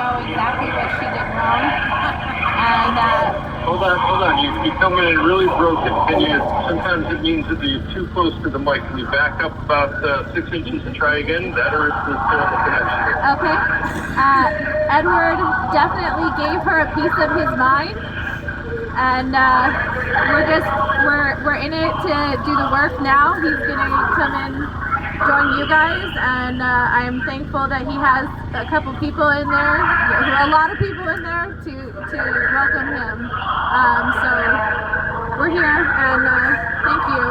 know exactly what she did wrong. And hold on. You're coming in really broken. Sometimes it means that you're too close to the mic. Can you back up about 6 inches and try again? That or it's still in the connection here. okay. Edward definitely gave her a piece of his mind, and we're in it to do the work now. He's gonna come in, join you guys, and I am thankful that he has a couple people in there, a lot of people in there to welcome him. So we're here, and thank you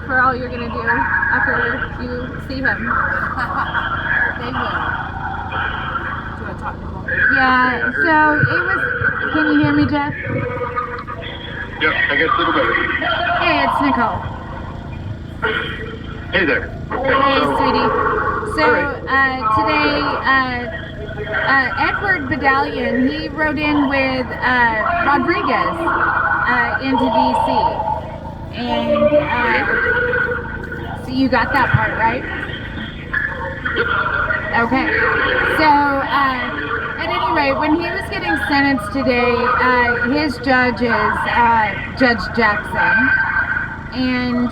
for all you're gonna do after you see him. They will. Do you want to talk to them? Yeah, so it was, can you hear me, Jeff? Yep, I guess a little better. Hey, it's Nichole. Hey there. Okay, Hey, so, sweetie. So right. today, Edward Badalian, he rode in with Rodriguez into DC. And so you got that part, right? Okay. So, at any rate, when he was getting sentenced today, his judge is Judge Jackson. And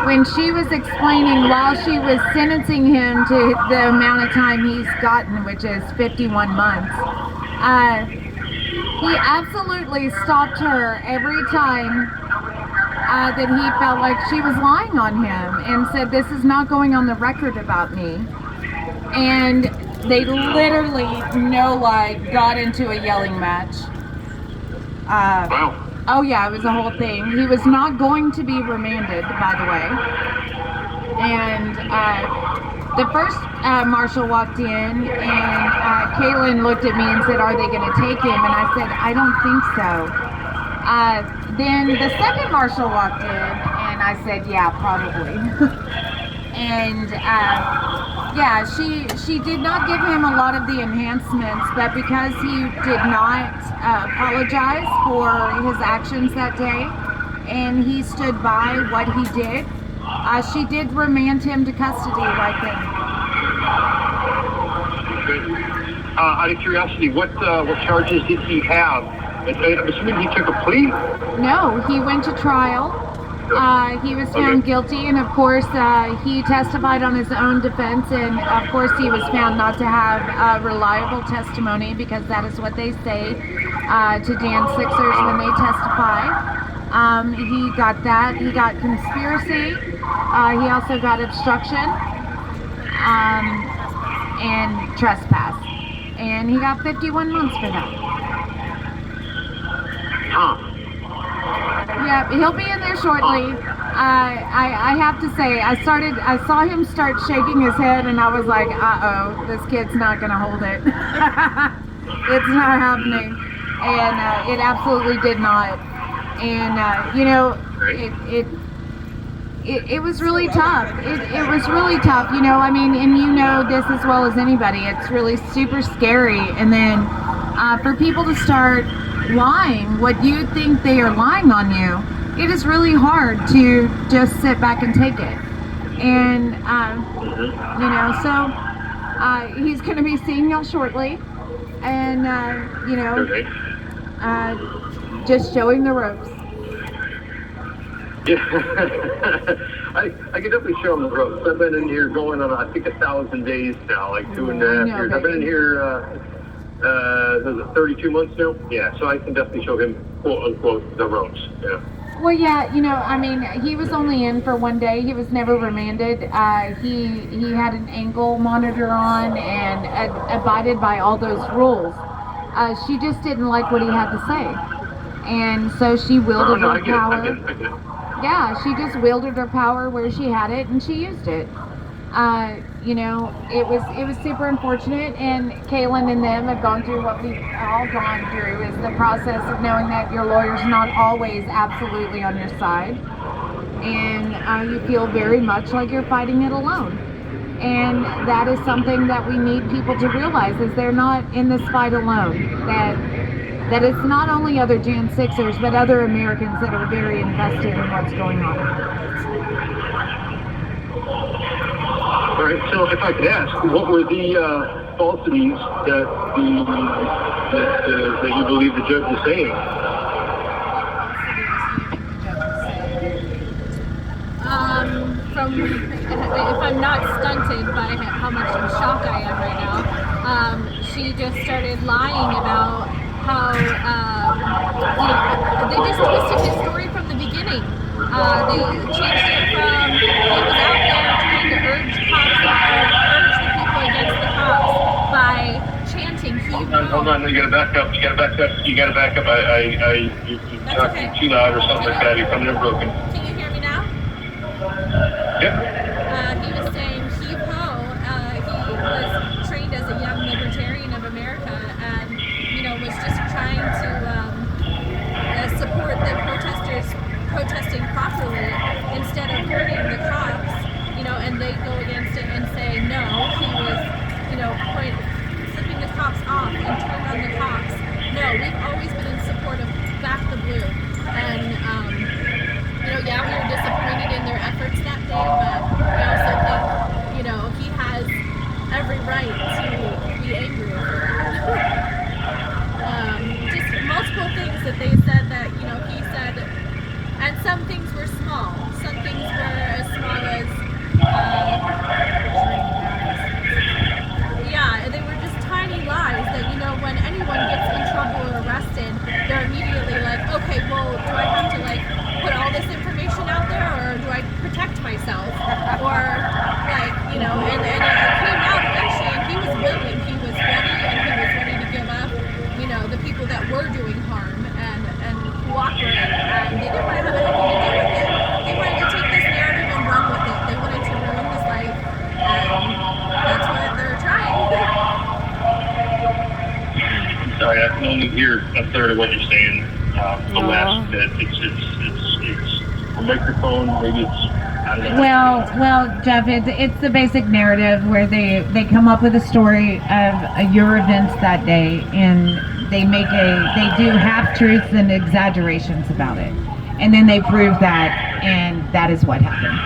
when she was explaining, while she was sentencing him to the amount of time he's gotten, which is 51 months, he absolutely stopped her every time that he felt like she was lying on him and said, "This is not going on the record about me." And they literally, no lie, got into a yelling match. Wow. Oh yeah, it was a whole thing. He was not going to be remanded, by the way. And the first marshal walked in, and Kaylyn looked at me and said, "Are they going to take him?" And I said, "I don't think so." Then the second marshal walked in, and I said, "Yeah, probably." And yeah, she did not give him a lot of the enhancements, but because he did not apologize for his actions that day, and he stood by what he did, she did remand him to custody right then. Okay. Out of curiosity, what charges did he have? I'm assuming he took a plea? No, he went to trial. He was found guilty, and of course he testified on his own defense, and of course he was found not to have reliable testimony, because that is what they say to Jan Sixers when they testify. He got that. He got conspiracy. He also got obstruction and trespass, and he got 51 months for that. Huh. Yeah, he'll be in there shortly. I have to say, I saw him start shaking his head, and I was like, uh-oh, this kid's not gonna hold it. It's not happening. And it absolutely did not. And you know, it was really tough. It was really tough, you know. I mean, and you know this as well as anybody, it's really super scary. And then for people to start lying what you think they are lying on you, it is really hard to just sit back and take it. And you know, so he's going to be seeing y'all shortly, and you know, just showing the ropes. Yeah. I can definitely show him the ropes. I've been in here going on, I think, 1,000 days now, like 2.5 years. I've been in here 32 months now. Yeah, so I can definitely show him, quote unquote, the ropes. Yeah. Well, yeah, you know, I mean, he was only in for one day. He was never remanded. He had an ankle monitor on and abided by all those rules. She just didn't like what he had to say, and so she wielded her power. I get it. Yeah, she just wielded her power where she had it, and she used it. You know, it was super unfortunate, and Kaylyn and them have gone through what we've all gone through, is the process of knowing that your lawyer's not always absolutely on your side, and you feel very much like you're fighting it alone. And that is something that we need people to realize, is they're not in this fight alone, that it's not only other Jan Sixers, but other Americans that are very invested in what's going on. All right, so if I could ask, what were the falsities that you believe the judge is saying. From if I'm not stunted by how much in shock I am right now, she just started lying about how they just twisted his story from the beginning. They changed it from he was out there trying to urge the people against the cops by chanting "Heave Ho." Hold on, you gotta back up. You're talking too loud or something like that. You're coming in broken. Can you hear me now? Yep. He was saying "Heave Ho." He was trained as a young libertarian of America, and was just trying to support the protesters protesting properly instead of hurting the cops. And they go against it and say no, he was flipping the cops off and turned on the cops. No, we've always been in support of Back the Blue, and yeah, we were disappointed in their efforts that day, but I also think, he has every right to be angry over that. Just multiple things that they said that, he said, and some things were small. Some things were as small as, they were just tiny lies that, when anyone gets in trouble or arrested, they're immediately like, okay, well, do I have to, put all this information out there, or do I protect myself? Or, and it came out eventually, and he was willing, he was ready to give up, the people that were doing harm and cooperate, and they didn't want to have anything to do with it. They wanted to take this narrative and run with it. They wanted to ruin his life, and that's what they're trying. Sorry, I can only hear a third of what you're saying. The last bit, it's a microphone. Maybe it's. I don't know. Well, Jeff, it's the basic narrative where they come up with a story of your events that day, and they do half truths and exaggerations about it, and then they prove that, and that is what happened.